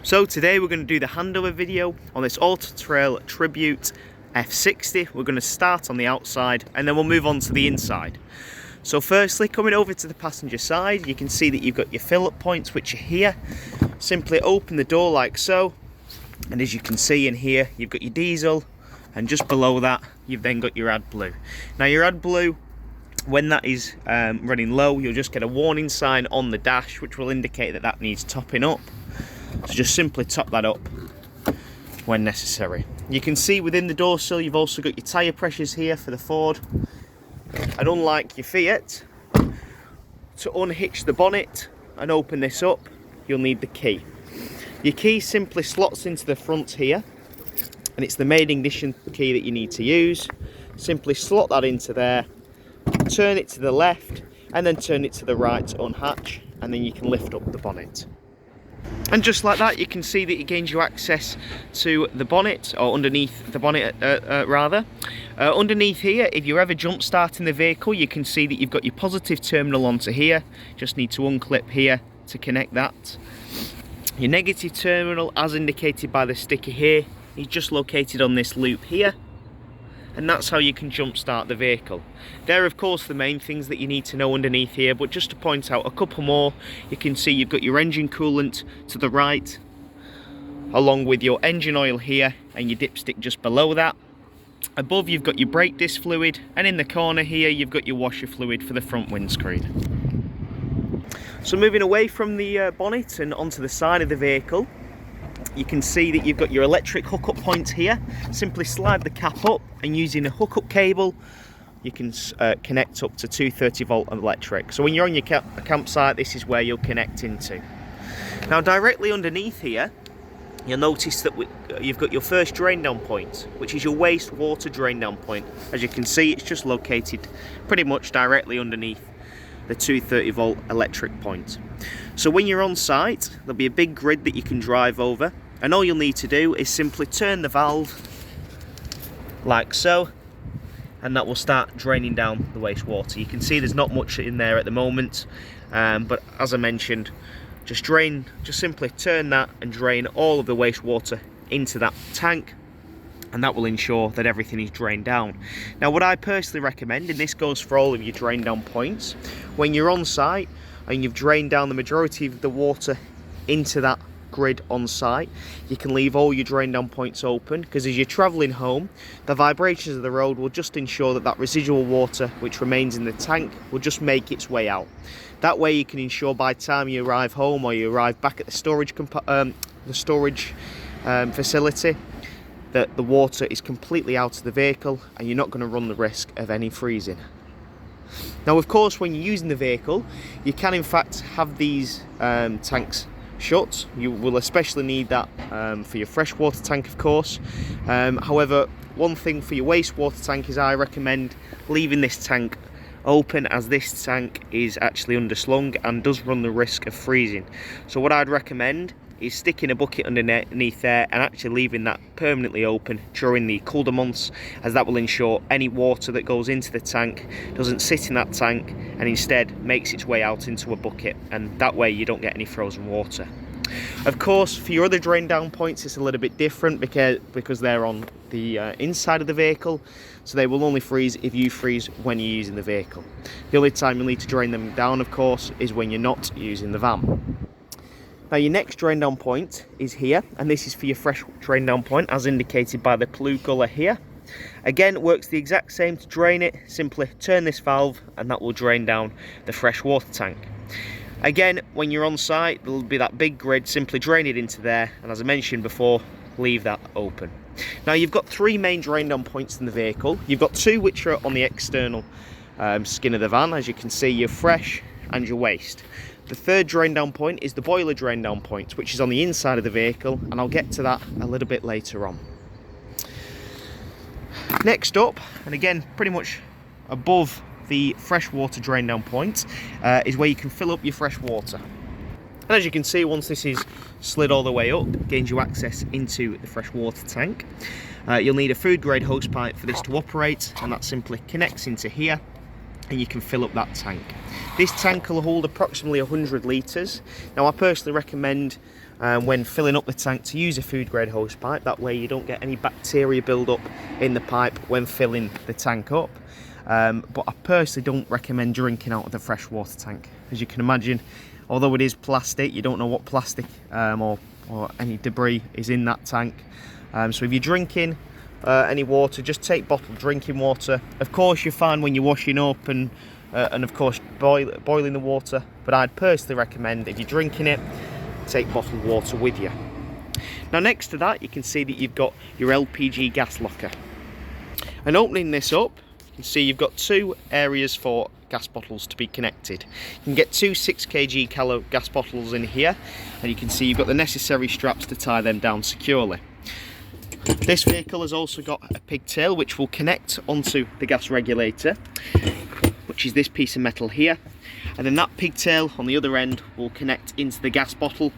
So today we're going to do the handover video on this Autotrail Tribute F-60. We're going to start on the outside and then we'll move on to the inside. So firstly, coming over to the passenger side, you can see that you've got your fill-up points which are here. Simply open the door like so, and as you can see in here, you've got your diesel, and just below that you've then got your AdBlue. Now your AdBlue, when that is running low, you'll just get a warning sign on the dash which will indicate that that needs topping up. So just simply top that up when necessary. You can see within the door sill you've also got your tyre pressures here for the Ford. And unlike your Fiat, to unhitch the bonnet and open this up, you'll need the key. Your key simply slots into the front here, and it's the main ignition key that you need to use. Simply slot that into there, turn it to the left, and then turn it to the right to unhatch, and then you can lift up the bonnet. And just like that, you can see that it gains you access to the bonnet, or underneath the bonnet rather. Underneath here, if you're ever jump starting the vehicle, you can see that you've got your positive terminal onto here. Just need to unclip here to connect that. Your negative terminal, as indicated by the sticker here, is just located on this loop here. And that's how you can jump start the vehicle. They're of course the main things that you need to know underneath here, but just to point out a couple more, you can see you've got your engine coolant to the right, along with your engine oil here and your dipstick just below that. Above you've got your brake disc fluid, and in the corner here you've got your washer fluid for the front windscreen. So moving away from the bonnet and onto the side of the vehicle, you can see that you've got your electric hookup points here. Simply slide the cap up, and using a hookup cable you can connect up to 230 volt electric. So when you're on your campsite, this is where you'll connect into. Now directly underneath here, you'll notice that you've got your first drain down point, which is your wastewater drain down point. As you can see, it's just located pretty much directly underneath the 230 volt electric point. So when you're on site, there'll be a big grid that you can drive over, and all you'll need to do is simply turn the valve like so, and that will start draining down the wastewater. You can see there's not much in there at the moment, but as I mentioned, just simply turn that and drain all of the wastewater into that tank, and that will ensure that everything is drained down. Now what I personally recommend, and this goes for all of your drain down points, when you're on site and you've drained down the majority of the water into that grid on site, you can leave all your drain down points open, because as you're travelling home, the vibrations of the road will just ensure that that residual water which remains in the tank will just make its way out. That way you can ensure by the time you arrive home, or you arrive back at the storage facility, that the water is completely out of the vehicle and you're not going to run the risk of any freezing. Now of course, when you're using the vehicle, you can in fact have these tanks shut. You will especially need that for your freshwater tank of course. However, one thing for your wastewater tank is I recommend leaving this tank open, as this tank is actually underslung and does run the risk of freezing. So what I'd recommend is sticking a bucket underneath there and actually leaving that permanently open during the colder months, as that will ensure any water that goes into the tank doesn't sit in that tank and instead makes its way out into a bucket, and that way you don't get any frozen water. Of course, for your other drain down points it's a little bit different because they're on the inside of the vehicle, so they will only freeze if you freeze when you're using the vehicle. The only time you'll need to drain them down of course is when you're not using the van. Now your next drain down point is here, and this is for your fresh drain down point as indicated by the blue colour here. Again, it works the exact same to drain it. Simply turn this valve and that will drain down the fresh water tank. Again, when you're on site, there'll be that big grid. Simply drain it into there, and as I mentioned before, leave that open. Now you've got three main drain down points in the vehicle. You've got two which are on the external skin of the van, as you can see, your fresh and your waste. The third drain down point is the boiler drain down point, which is on the inside of the vehicle, and I'll get to that a little bit later on. Next up, and again pretty much above the freshwater drain down point, is where you can fill up your fresh water. And as you can see, once this is slid all the way up, it gains you access into the freshwater tank. You'll need a food grade hose pipe for this to operate, and that simply connects into here. and you can fill up that tank. This tank will hold approximately 100 litres. Now I personally recommend when filling up the tank to use a food grade hose pipe. That way you don't get any bacteria build up in the pipe when filling the tank up. But I personally don't recommend drinking out of the freshwater tank. As you can imagine, although it is plastic, you don't know what plastic or any debris is in that tank. So if you're drinking any water, just take bottled drinking water. Of course you're fine when you're washing up and of course boiling the water, but I'd personally recommend if you're drinking it, take bottled water with you. Now next to that, you can see that you've got your LPG gas locker. And opening this up, you can see you've got two areas for gas bottles to be connected. You can get two 6 kg calibre gas bottles in here, and you can see you've got the necessary straps to tie them down securely. This vehicle has also got a pigtail which will connect onto the gas regulator, which is this piece of metal here, and then that pigtail on the other end will connect into the gas bottle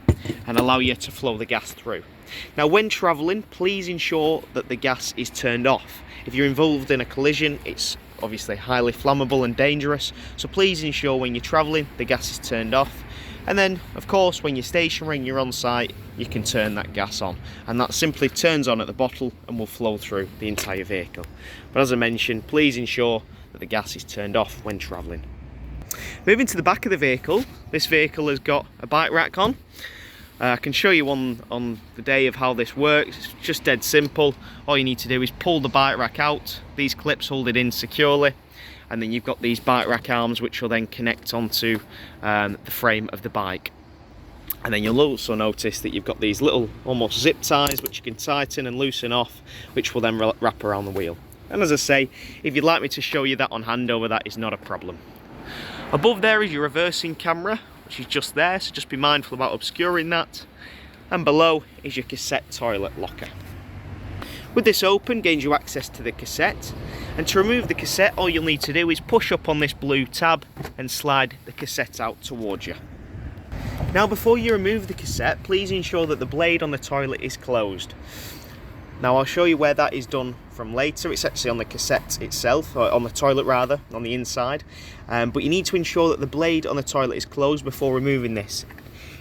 and allow you to flow the gas through. Now when travelling, please ensure that the gas is turned off. If you're involved in a collision, it's obviously highly flammable and dangerous, so please ensure when you're travelling the gas is turned off. And then of course when you're stationary and you're on site, you can turn that gas on, and that simply turns on at the bottle and will flow through the entire vehicle. But as I mentioned, please ensure that the gas is turned off when travelling. Moving to the back of the vehicle, this vehicle has got a bike rack on. I can show you on the day of how this works. It's just dead simple. All you need to do is pull the bike rack out. These clips hold it in securely, and then you've got these bike rack arms which will then connect onto the frame of the bike. And then you'll also notice that you've got these little almost zip ties which you can tighten and loosen off, which will then wrap around the wheel. And as I say, if you'd like me to show you that on handover, that is not a problem. Above there is your reversing camera, which is just there, so just be mindful about obscuring that. And below is your cassette toilet locker. With this open, gains you access to the cassette, and to remove the cassette, all you'll need to do is push up on this blue tab and slide the cassette out towards you. Now before you remove the cassette, please ensure that the blade on the toilet is closed. Now I'll show you where that is done from later. It's actually on the cassette itself, or on the toilet rather, on the inside. But you need to ensure that the blade on the toilet is closed before removing this.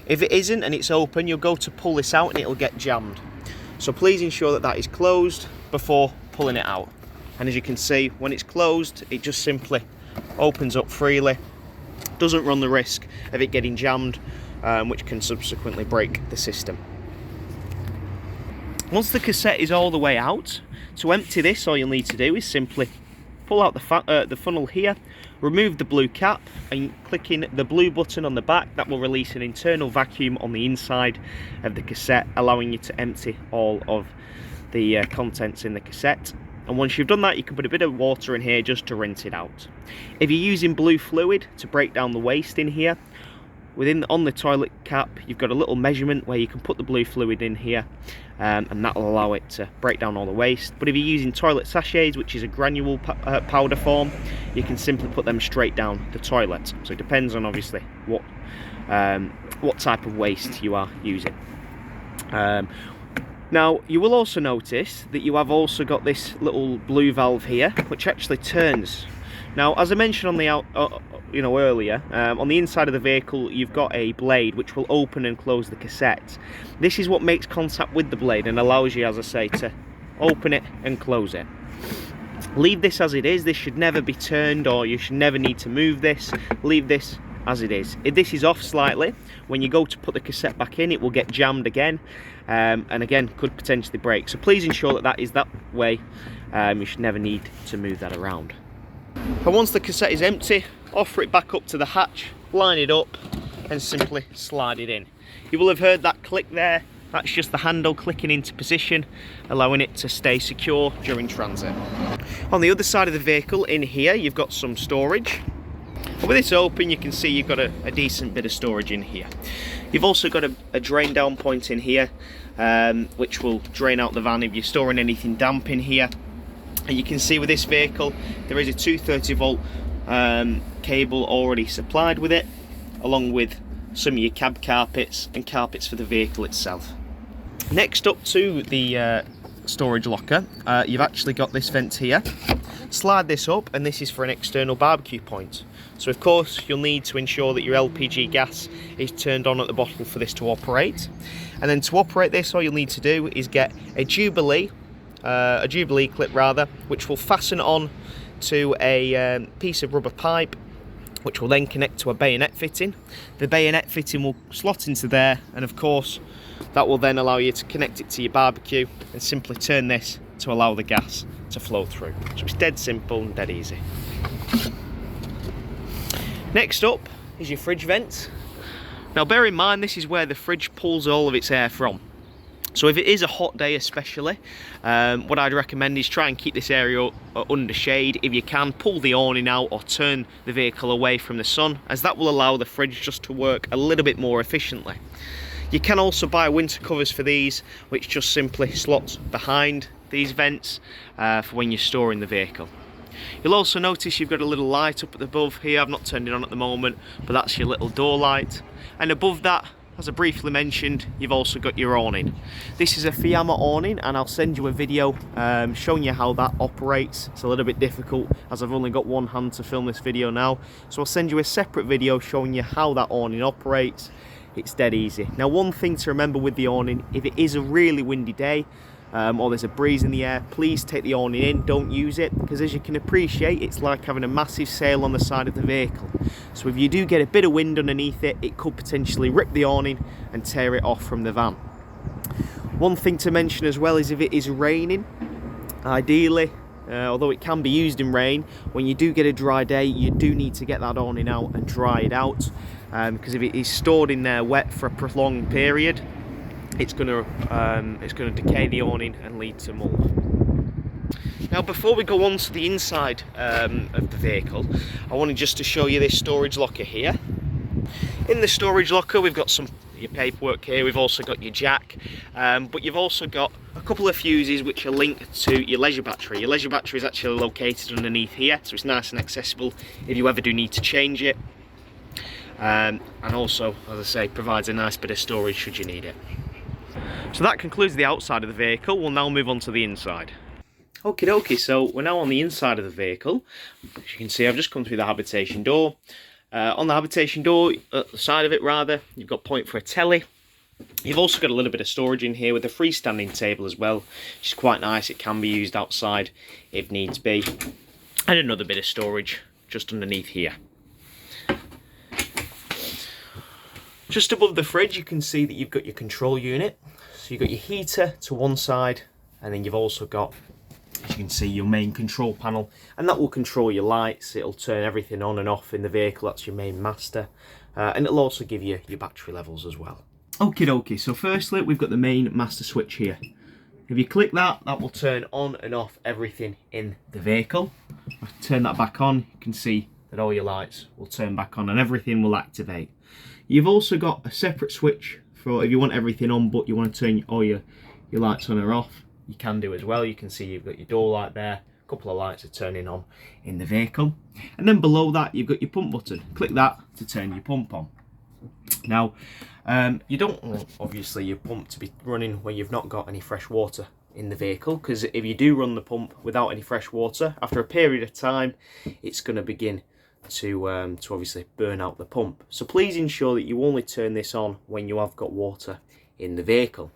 If it isn't and it's open, you'll go to pull this out and it'll get jammed. So please ensure that that is closed before pulling it out. And as you can see, when it's closed, it just simply opens up freely. Doesn't run the risk of it getting jammed, which can subsequently break the system. Once the cassette is all the way out, to empty this, all you'll need to do is simply pull out the funnel here, remove the blue cap, and clicking the blue button on the back, that will release an internal vacuum on the inside of the cassette, allowing you to empty all of the contents in the cassette. And once you've done that, you can put a bit of water in here just to rinse it out. If you're using blue fluid to break down the waste in here, on the toilet cap, you've got a little measurement where you can put the blue fluid in here, and that will allow it to break down all the waste. But if you're using toilet sachets, which is a granule powder form, you can simply put them straight down the toilet. So it depends on obviously what type of waste you are using. Now you will also notice that you have also got this little blue valve here, which actually turns. Now, as I mentioned on the earlier, on the inside of the vehicle, you've got a blade which will open and close the cassette. This is what makes contact with the blade and allows you, as I say, to open it and close it. Leave this as it is. This should never be turned, or you should never need to move this. Leave this as it is. If this is off slightly, when you go to put the cassette back in, it will get jammed again, and again could potentially break. So please ensure that that is that way. You should never need to move that around. And once the cassette is empty, offer it back up to the hatch, line it up, and simply slide it in. You will have heard that click there. That's just the handle clicking into position, allowing it to stay secure during transit. On the other side of the vehicle, in here, you've got some storage. And with this open, you can see you've got a decent bit of storage in here. You've also got a drain down point in here, which will drain out the van if you're storing anything damp in here. And you can see with this vehicle, there is a 230 volt cable already supplied with it, along with some of your cab carpets and carpets for the vehicle itself. Next up to the storage locker, you've actually got this vent here. Slide this up, and this is for an external barbecue point. So of course you'll need to ensure that your LPG gas is turned on at the bottle for this to operate. And then to operate this, all you'll need to do is get a Jubilee clip rather, which will fasten on to a piece of rubber pipe, which will then connect to a bayonet fitting. The bayonet fitting will slot into there, and of course that will then allow you to connect it to your barbecue and simply turn this to allow the gas to flow through. So it's dead simple and dead easy. Next up is your fridge vents. Now bear in mind, this is where the fridge pulls all of its air from. So if it is a hot day especially, what I'd recommend is try and keep this area under shade. If you can, pull the awning out or turn the vehicle away from the sun, as that will allow the fridge just to work a little bit more efficiently. You can also buy winter covers for these, which just simply slots behind these vents for when you're storing the vehicle. You'll also notice you've got a little light up at the above here. I've not turned it on at the moment, but that's your little door light. And above that, as I briefly mentioned, you've also got your awning. This is a Fiamma awning, and I'll send you a video showing you how that operates. It's a little bit difficult as I've only got one hand to film this video now, so I'll send you a separate video showing you how that awning operates. It's dead easy. Now, one thing to remember with the awning, if it is a really windy day or there's a breeze in the air, please take the awning in, don't use it, because as you can appreciate, it's like having a massive sail on the side of the vehicle. So if you do get a bit of wind underneath it, it could potentially rip the awning and tear it off from the van. One thing to mention as well is if it is raining, ideally, although it can be used in rain, when you do get a dry day, you do need to get that awning out and dry it out, because if it is stored in there wet for a prolonged period, it's going to decay the awning and lead to mould. Now, before we go on to the inside of the vehicle, I wanted just to show you this storage locker here. In the storage locker, we've got your paperwork here. We've also got your jack, but you've also got a couple of fuses which are linked to your leisure battery. Your leisure battery is actually located underneath here, so it's nice and accessible if you ever do need to change it. And also, as I say, provides a nice bit of storage should you need it. So that concludes the outside of the vehicle. We'll now move on to the inside. Okie dokie, so we're now on the inside of the vehicle. As you can see, I've just come through the habitation door. On the habitation door, at the side of it rather, you've got point for a telly. You've also got a little bit of storage in here with a freestanding table as well, which is quite nice. It can be used outside if needs be. And another bit of storage just underneath here. Just above the fridge, you can see that you've got your control unit. So you've got your heater to one side, and then you've also got, as you can see, your main control panel, and that will control your lights. It'll turn everything on and off in the vehicle. That's your main master, and it'll also give you your battery levels as well. Okie dokie, so firstly we've got the main master switch here. If you click that, that will turn on and off everything in the vehicle. If I turn that back on, you can see that all your lights will turn back on and everything will activate. You've also got a separate switch for if you want everything on but you want to turn all your lights on or off. You can do as well. You can see you've got your door light there, a couple of lights are turning on in the vehicle, and then below that you've got your pump button. Click that to turn your pump on. Now you don't want obviously your pump to be running when you've not got any fresh water in the vehicle, because if you do run the pump without any fresh water, after a period of time it's going to begin to obviously burn out the pump. So please ensure that you only turn this on when you have got water in the vehicle.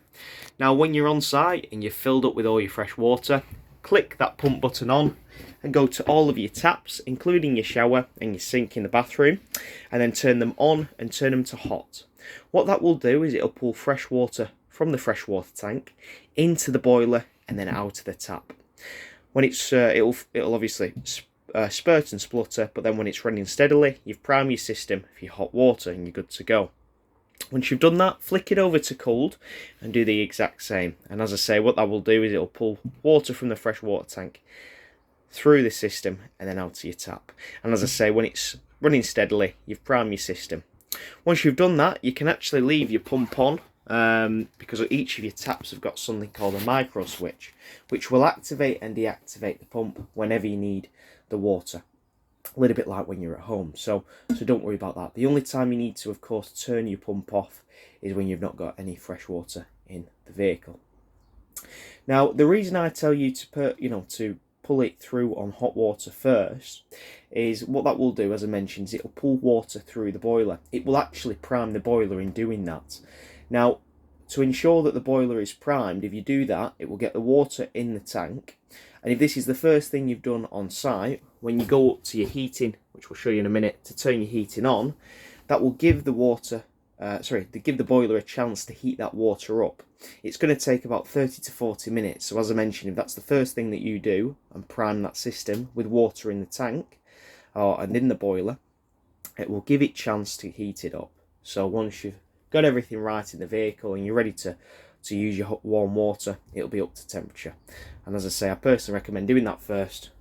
Now when you're on site and you're filled up with all your fresh water, click that pump button on and go to all of your taps, including your shower and your sink in the bathroom, and then turn them on and turn them to hot. What that will do is it'll pull fresh water from the freshwater tank into the boiler and then out of the tap. When it's it'll obviously spurt and splutter, but then when it's running steadily, you've primed your system for your hot water and you're good to go. Once you've done that, flick it over to cold and do the exact same. And as I say, what that will do is it'll pull water from the freshwater tank through the system and then out to your tap. And as I say, when it's running steadily, you've primed your system. Once you've done that, you can actually leave your pump on, because each of your taps have got something called a micro switch, which will activate and deactivate the pump whenever you need the water. A little bit like when you're at home, so don't worry about that. The only time you need to, of course, turn your pump off is when you've not got any fresh water in the vehicle. Now, the reason I tell you to pull it through on hot water first, is what that will do, as I mentioned, is it will pull water through the boiler. It will actually prime the boiler in doing that. Now, to ensure that the boiler is primed, if you do that, it will get the water in the tank. And if this is the first thing you've done on site, when you go up to your heating, which we'll show you in a minute, to turn your heating on, that will give the give the boiler a chance to heat that water up. It's going to take about 30 to 40 minutes. So as I mentioned, if that's the first thing that you do and prime that system with water in the tank and in the boiler, it will give it a chance to heat it up. So once you've got everything right in the vehicle and you're ready to use your warm water, it'll be up to temperature. And as I say, I personally recommend doing that first,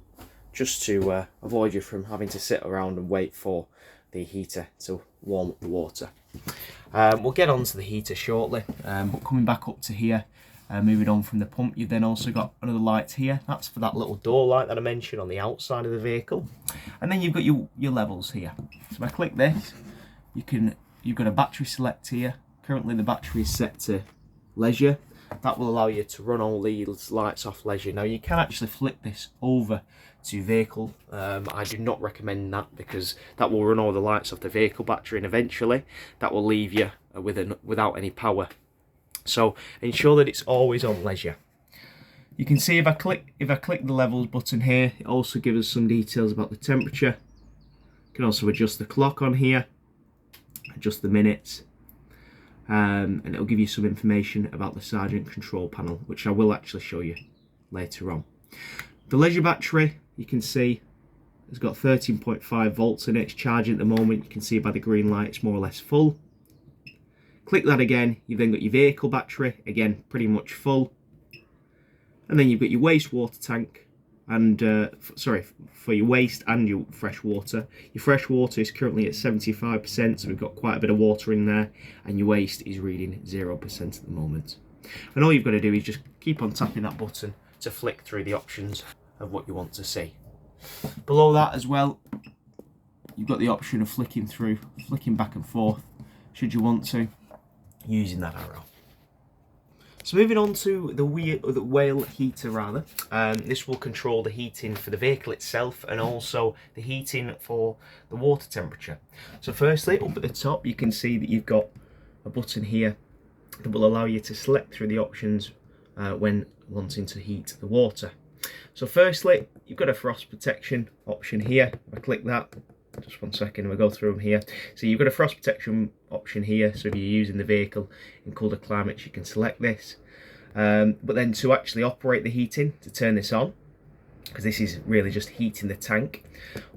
just to avoid you from having to sit around and wait for the heater to warm up the water. We'll get on to the heater shortly, but coming back up to here, moving on from the pump, you've then also got another light here. That's for that little door light that I mentioned on the outside of the vehicle. And then you've got your levels here. So if I click this, you've got a battery select here. Currently the battery is set to leisure. That will allow you to run all these lights off leisure. Now you can actually flip this over to vehicle. I do not recommend that, because that will run all the lights off the vehicle battery, and eventually that will leave you without any power. So ensure that it's always on leisure. You can see if I click the levels button here, it also gives us some details about the temperature. You can also adjust the clock on here, adjust the minutes. And it'll give you some information about the Sergeant control panel, which I will actually show you later on. The leisure battery, you can see, has got 13.5 volts in it. It's charging at the moment. You can see by the green light it's more or less full. Click that again, you've then got your vehicle battery, again pretty much full. And then you've got your wastewater tank, and for your waste and your fresh water. Your fresh water is currently at 75%, so we've got quite a bit of water in there, and your waste is reading 0% at the moment. And all you've got to do is just keep on tapping that button to flick through the options of what you want to see. Below that as well, you've got the option of flicking back and forth should you want to, using that arrow. So moving on to the wheel heater rather, this will control the heating for the vehicle itself and also the heating for the water temperature. So firstly, up at the top you can see that you've got a button here that will allow you to select through the options when wanting to heat the water. So firstly, you've got a frost protection option here. If I click that, just one second, we'll go through them here. So you've got a frost protection option here, so if you're using the vehicle in colder climates you can select this. But then to actually operate the heating, to turn this on, because this is really just heating the tank,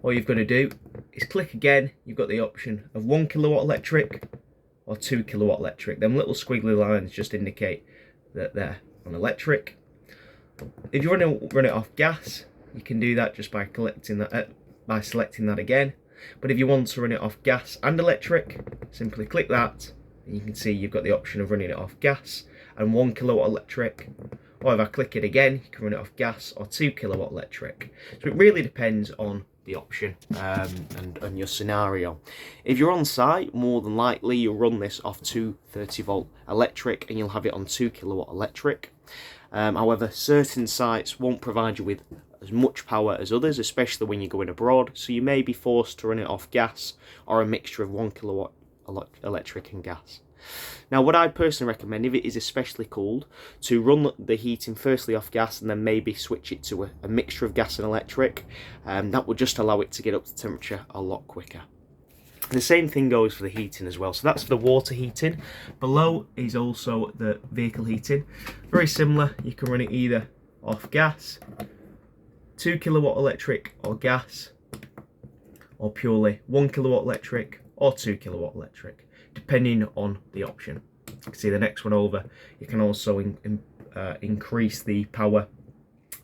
all you've got to do is click again. You've got the option of 1 kilowatt electric or 2 kilowatt electric. Them little squiggly lines just indicate that they're on electric. If you want to run it off gas, you can do that just by selecting that again. But if you want to run it off gas and electric, simply click that, and you can see you've got the option of running it off gas and 1 kilowatt electric. Or if I click it again, you can run it off gas or 2 kilowatt electric. So it really depends on the option and your scenario. If you're on site, more than likely you'll run this off 230 volt electric and you'll have it on 2 kilowatt electric. However, certain sites won't provide you with as much power as others, especially when you're going abroad, so you may be forced to run it off gas or a mixture of 1 kilowatt electric and gas. Now what I personally recommend, if it is especially cold, to run the heating firstly off gas and then maybe switch it to a mixture of gas and electric. That will just allow it to get up to temperature a lot quicker. The same thing goes for the heating as well. So that's for the water heating. Below is also the vehicle heating. Very similar, you can run it either off gas, 2 kilowatt electric or gas, or purely 1 kilowatt electric or 2 kilowatt electric, depending on the option. You can see the next one over, you can also increase the power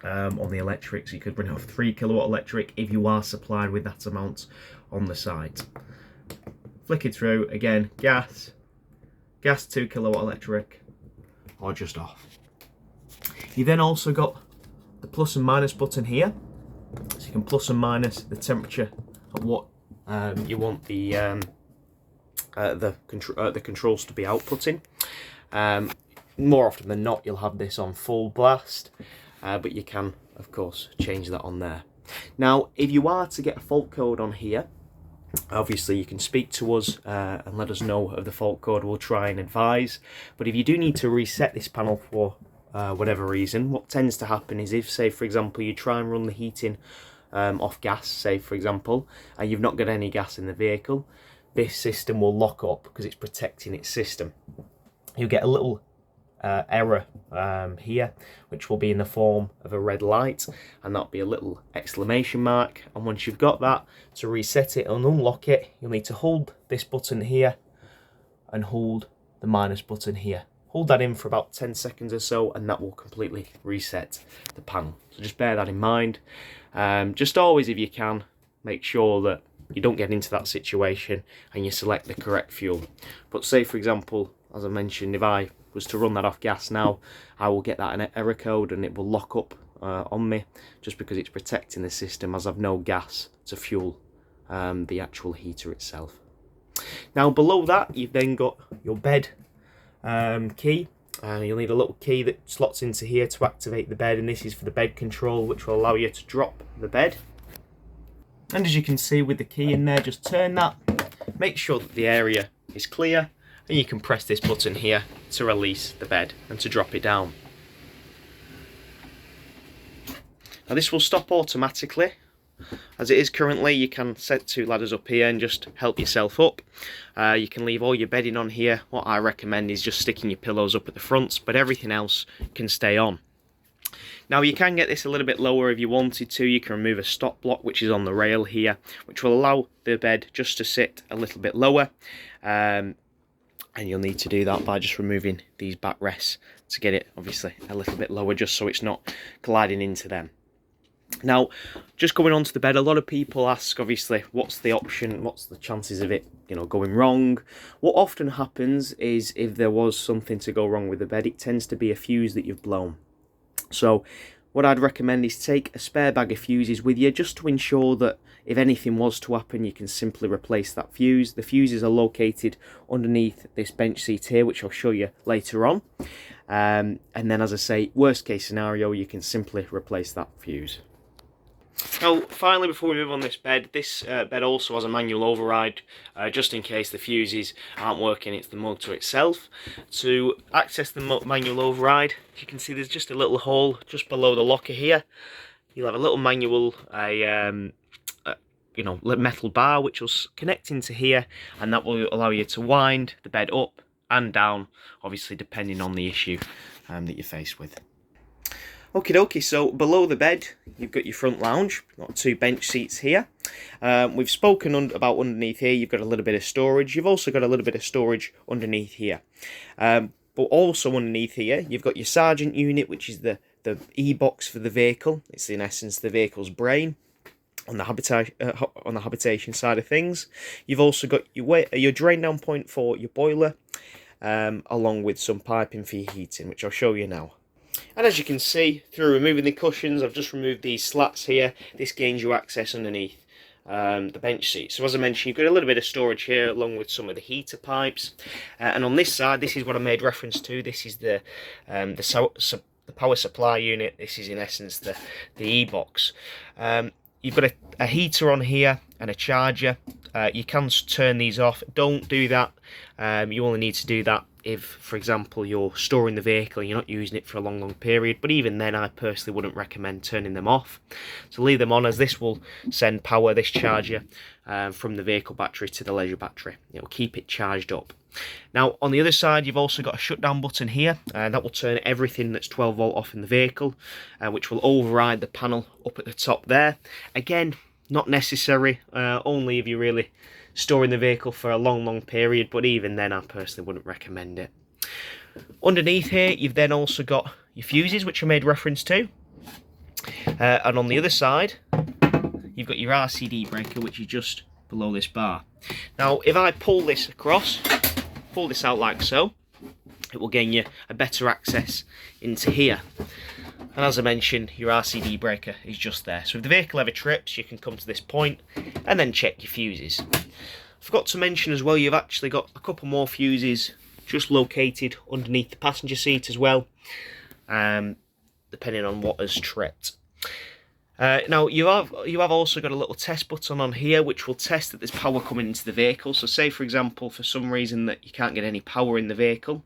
on the electric, so you could run it off 3 kilowatt electric if you are supplied with that amount on the site. Flick it through, again, gas 2 kilowatt electric, or just off. You then also got the plus and minus button here, so you can plus and minus the temperature of what you want the controls to be outputting. More often than not, you'll have this on full blast, but you can of course, change that on there. Now, if you are to get a fault code on here, obviously you can speak to us and let us know of the fault code. We'll try and advise. But if you do need to reset this panel for whatever reason, what tends to happen is if, say for example, you try and run the heating off gas, say for example, and you've not got any gas in the vehicle, this system will lock up because it's protecting its system. You'll get a little error here, which will be in the form of a red light, and that'll be a little exclamation mark. And once you've got that, to reset it and unlock it, you'll need to hold this button here and hold the minus button here. Hold that in for about 10 seconds or so, and that will completely reset the panel. So just bear that in mind. Just always, if you can, make sure that you don't get into that situation and you select the correct fuel. But say for example, as I mentioned, if I was to run that off gas now, I will get that an error code and it will lock up on me, just because it's protecting the system, as I've no gas to fuel the actual heater itself. Now below that, you've then got your bed key. You'll need a little key that slots into here to activate the bed, and this is for the bed control, which will allow you to drop the bed. And as you can see with the key in there, just turn that, make sure that the area is clear, and you can press this button here to release the bed and to drop it down. Now this will stop automatically. As it is currently, you can set 2 ladders up here and just help yourself up. You can leave all your bedding on here. What I recommend is just sticking your pillows up at the front, but everything else can stay on. Now you can get this a little bit lower if you wanted to. You can remove a stop block which is on the rail here, which will allow the bed just to sit a little bit lower. And you'll need to do that by just removing these backrests to get it obviously a little bit lower, just so it's not colliding into them. Now, just going on to the bed, a lot of people ask, obviously, what's the option, what's the chances of it, going wrong? What often happens is if there was something to go wrong with the bed, it tends to be a fuse that you've blown. So what I'd recommend is take a spare bag of fuses with you, just to ensure that if anything was to happen, you can simply replace that fuse. The fuses are located underneath this bench seat here, which I'll show you later on. And then, as I say, worst case scenario, you can simply replace that fuse. Now, finally, before we move on this bed also has a manual override, just in case the fuses aren't working. It's the motor itself. To access the manual override, as you can see, there's just a little hole just below the locker here. You'll have a little manual, metal bar which will connect into here, and that will allow you to wind the bed up and down, obviously depending on the issue that you're faced with. Okie dokie, so below the bed, you've got your front lounge. We've got 2 bench seats here. We've spoken about underneath here, you've got a little bit of storage. You've also got a little bit of storage underneath here. But also underneath here, you've got your sergeant unit, which is the e-box for the vehicle. It's in essence the vehicle's brain on the habitation side of things. You've also got your drain down point for your boiler, along with some piping for your heating, which I'll show you now. And as you can see, through removing the cushions, I've just removed these slats here. This gains you access underneath the bench seat. So as I mentioned, you've got a little bit of storage here along with some of the heater pipes. And on this side, this is what I made reference to. This is the power supply unit. This is in essence the e-box. You've got a heater on here and a charger. You can turn these off. Don't do that. You only need to do that if, for example, you're storing the vehicle and you're not using it for a long period. But even then, I personally wouldn't recommend turning them off. So leave them on, as this will send power, this charger, from the vehicle battery to the leisure battery. It will keep it charged up. Now, on the other side, you've also got a shutdown button here. That will turn everything that's 12 volt off in the vehicle, which will override the panel up at the top there. Again, not necessary, only if you're really storing the vehicle for a long period, but even then I personally wouldn't recommend it. Underneath here, you've then also got your fuses, which I made reference to, and on the other side you've got your RCD breaker, which is just below this bar. Now if I pull this across, pull this out like so, it will gain you a better access into here. And as I mentioned, your RCD breaker is just there. So if the vehicle ever trips, you can come to this point and then check your fuses. I forgot to mention as well, you've actually got a couple more fuses just located underneath the passenger seat as well, depending on what has tripped. Now you have also got a little test button on here which will test that there's power coming into the vehicle. So say for example for some reason that you can't get any power in the vehicle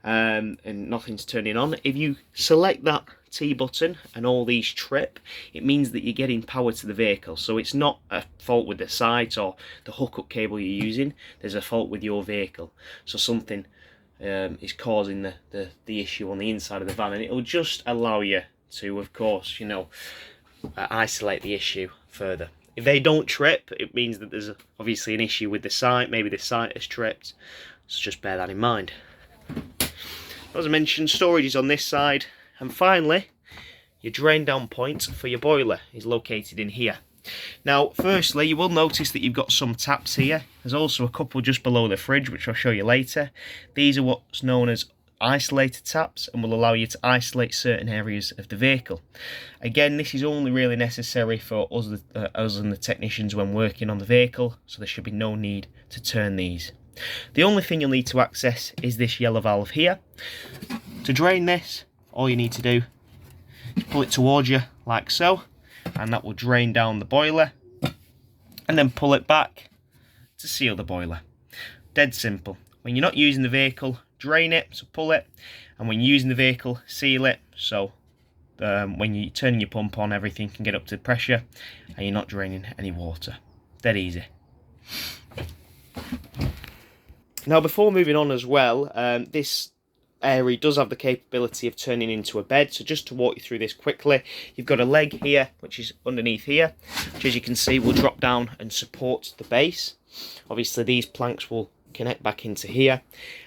and nothing's turning on, if you select that T button and all these trip, it means that you're getting power to the vehicle. So it's not a fault with the sides or the hookup cable you're using, there's a fault with your vehicle. So something is causing the issue on the inside of the van, and it'll just allow you to, of course, you know, isolate the issue further. If they don't trip, it means that there's obviously an issue with the sight, maybe the sight has tripped, so just bear that in mind. As I mentioned, storage is on this side, and finally your drain down point for your boiler is located in here. Now firstly, you will notice that you've got some taps here. There's also a couple just below the fridge which I'll show you later. These are what's known as isolated taps and will allow you to isolate certain areas of the vehicle. Again, this is only really necessary for us and the technicians when working on the vehicle, so there should be no need to turn these. The only thing you'll need to access is this yellow valve here. To drain this, all you need to do is pull it towards you like so, and that will drain down the boiler, and then pull it back to seal the boiler. Dead simple. When you're not using the vehicle, drain it, so pull it, and when you're using the vehicle, seal it, so when you're turning your pump on, everything can get up to pressure and you're not draining any water. Dead easy. Now before moving on as well, this area does have the capability of turning into a bed, so just to walk you through this quickly, you've got a leg here which is underneath here, which as you can see will drop down and support the base. Obviously these planks will connect back into here,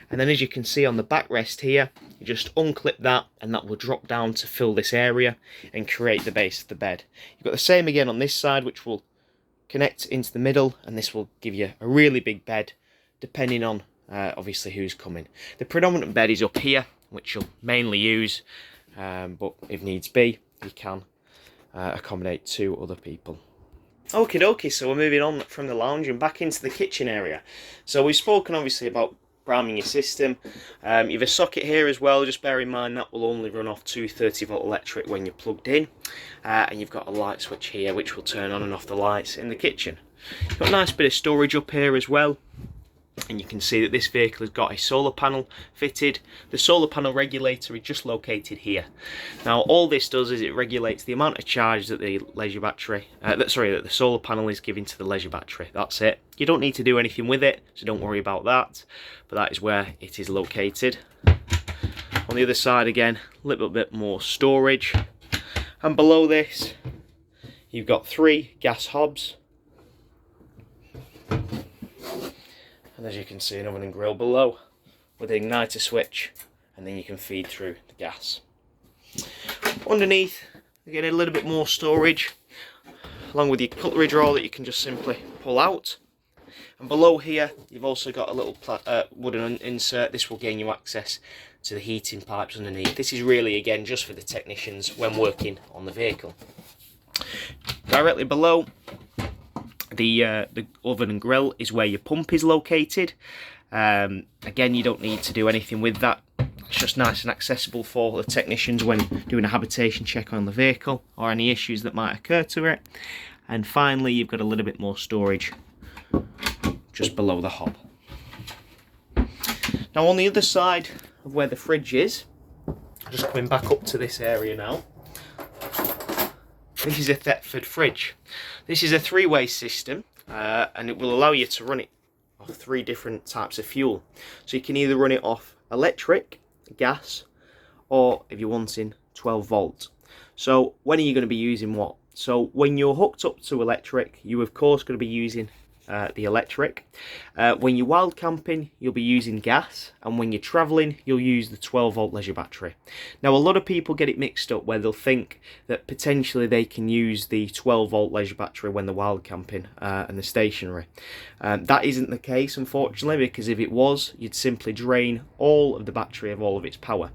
and then as you can see on the backrest here, you just unclip that and that will drop down to fill this area and create the base of the bed. You've got the same again on this side which will connect into the middle, and this will give you a really big bed depending on obviously who's coming. The predominant bed is up here which you'll mainly use, but if needs be you can accommodate 2 other people. Okie dokie, so we're moving on from the lounge and back into the kitchen area. So we've spoken obviously about priming your system. You've a socket here as well, just bear in mind that will only run off 230 volt electric when you're plugged in, and you've got a light switch here which will turn on and off the lights in the kitchen. You've got a nice bit of storage up here as well, and you can see that this vehicle has got a solar panel fitted. The solar panel regulator is just located here. Now all this does is it regulates the amount of charge that the leisure battery, that the solar panel is giving to the leisure battery. That's it. You don't need to do anything with it, so don't worry about that, but that is where it is located. On the other side again, a little bit more storage, and below this you've got 3 gas hobs. And as you can see, an oven and grill below with an igniter switch, and then you can feed through the gas. Underneath, you get a little bit more storage, along with your cutlery drawer that you can just simply pull out. And below here, you've also got a little wooden insert. This will gain you access to the heating pipes underneath. This is really, again, just for the technicians when working on the vehicle. Directly below, the oven and grill is where your pump is located. Again, you don't need to do anything with that. It's just nice and accessible for the technicians when doing a habitation check on the vehicle or any issues that might occur to it. And finally, you've got a little bit more storage just below the hob. Now on the other side of where the fridge is, just coming back up to this area now, this is a Thetford fridge. This is a 3-way system, and it will allow you to run it off 3 different types of fuel. So you can either run it off electric, gas, or if you're wanting 12 volt. So when are you going to be using what? So when you're hooked up to electric, you of course going to be using the electric. When you're wild camping, you'll be using gas, and when you're travelling, you'll use the 12 volt leisure battery. Now a lot of people get it mixed up where they'll think that potentially they can use the 12 volt leisure battery when they're wild camping and they're stationary. That isn't the case, unfortunately, because if it was, you'd simply drain all of the battery of all of its power.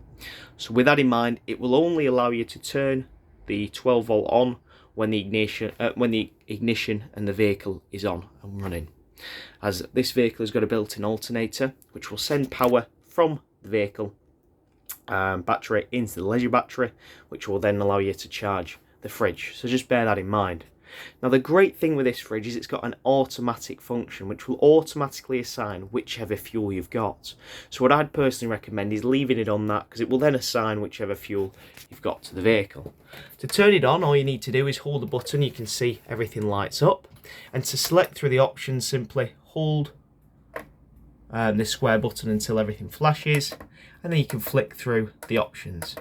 So with that in mind, it will only allow you to turn the 12 volt on when the ignition and the vehicle is on and running, as this vehicle has got a built-in alternator which will send power from the vehicle battery into the leisure battery, which will then allow you to charge the fridge. So just bear that in mind. Now the great thing with this fridge is it's got an automatic function which will automatically assign whichever fuel you've got. So what I'd personally recommend is leaving it on that, because it will then assign whichever fuel you've got to the vehicle. To turn it on, all you need to do is hold the button. You can see everything lights up, and to select through the options, simply hold this square button until everything flashes, and then you can flick through the options.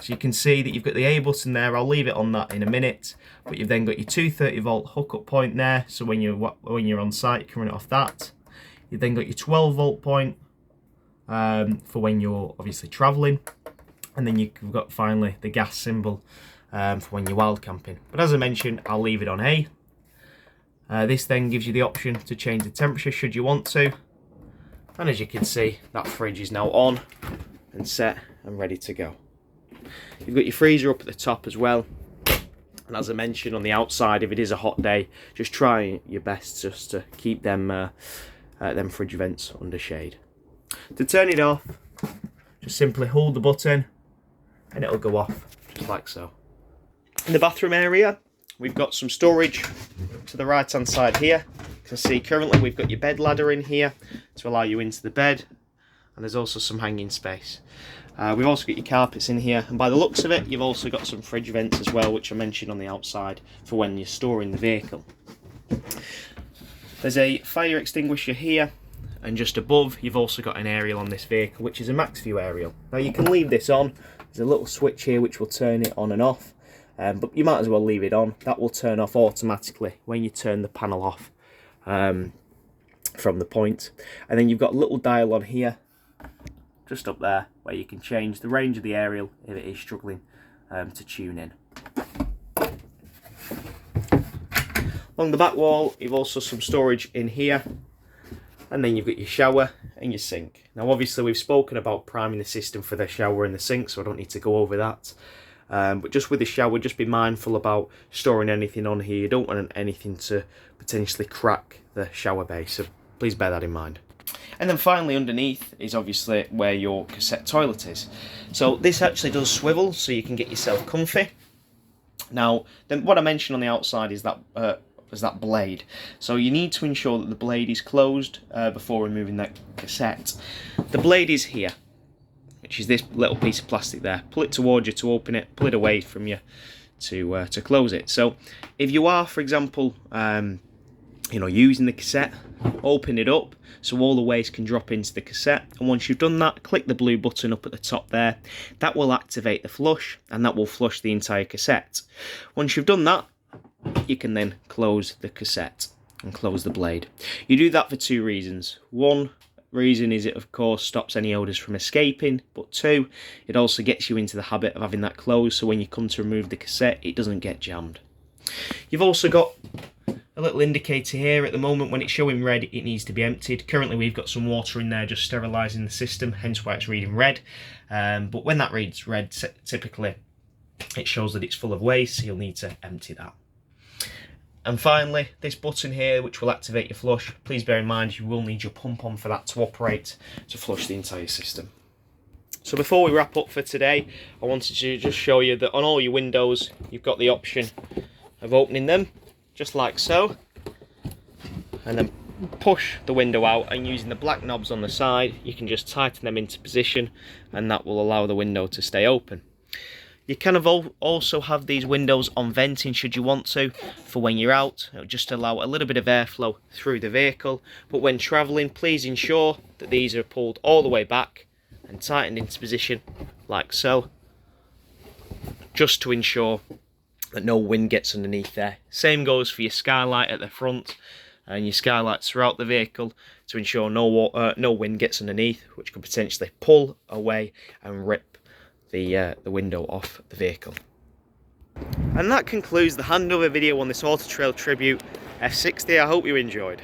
So you can see that you've got the A button there. I'll leave it on that in a minute, but you've then got your 230 volt hookup point there, so when you're on site you can run it off that. You've then got your 12 volt point for when you're obviously travelling, and then you've got finally the gas symbol for when you're wild camping. But as I mentioned, I'll leave it on A. This then gives you the option to change the temperature should you want to, and as you can see, that fridge is now on and set and ready to go. You've got your freezer up at the top as well, and as I mentioned, on the outside, if it is a hot day, just try your best just to keep them fridge vents under shade. To turn it off, just simply hold the button and it'll go off just like so. In the bathroom area, we've got some storage to the right hand side here. You can see currently we've got your bed ladder in here to allow you into the bed, and there's also some hanging space. We've also got your carpets in here, and by the looks of it, you've also got some fridge vents as well, which I mentioned on the outside for when you're storing the vehicle. There's a fire extinguisher here, and just above, you've also got an aerial on this vehicle, which is a max view aerial. Now you can leave this on. There's a little switch here which will turn it on and off, but you might as well leave it on. That will turn off automatically when you turn the panel off from the point. And then you've got a little dial on here, just up there, where you can change the range of the aerial if it is struggling to tune in. Along the back wall, you've also some storage in here, and then you've got your shower and your sink. Now obviously we've spoken about priming the system for the shower and the sink, so I don't need to go over that. But just with the shower, just be mindful about storing anything on here. You don't want anything to potentially crack the shower bay, so please bear that in mind. And then finally underneath is obviously where your cassette toilet is. So this actually does swivel, so you can get yourself comfy. Now, then what I mentioned on the outside is that blade. So you need to ensure that the blade is closed before removing that cassette. The blade is here, which is this little piece of plastic there. Pull it towards you to open it, pull it away from you to close it. So if you are, for example, using the cassette, open it up so all the waste can drop into the cassette, and once you've done that, click the blue button up at the top there. That will activate the flush, and that will flush the entire cassette. Once you've done that, you can then close the cassette and close the blade. You do that for two reasons. One reason is it of course stops any odours from escaping, but two, it also gets you into the habit of having that closed, so when you come to remove the cassette, it doesn't get jammed. You've also got a little indicator here. At the moment, when it's showing red, it needs to be emptied. Currently we've got some water in there just sterilising the system, hence why it's reading red. But when that reads red, typically it shows that it's full of waste, so you'll need to empty that. And finally, this button here, which will activate your flush, please bear in mind you will need your pump on for that to operate to flush the entire system. So before we wrap up for today, I wanted to just show you that on all your windows, you've got the option of opening them, just like so, and then push the window out, and using the black knobs on the side, you can just tighten them into position, and that will allow the window to stay open. You can also have these windows on venting should you want to, for when you're out. It'll just allow a little bit of airflow through the vehicle, but when travelling, please ensure that these are pulled all the way back and tightened into position like so, just to ensure that no wind gets underneath there. Same goes for your skylight at the front and your skylights throughout the vehicle, to ensure no wind gets underneath, which could potentially pull away and rip the window off the vehicle. And that concludes the handover video on this Autotrail Tribute F-60. I hope you enjoyed.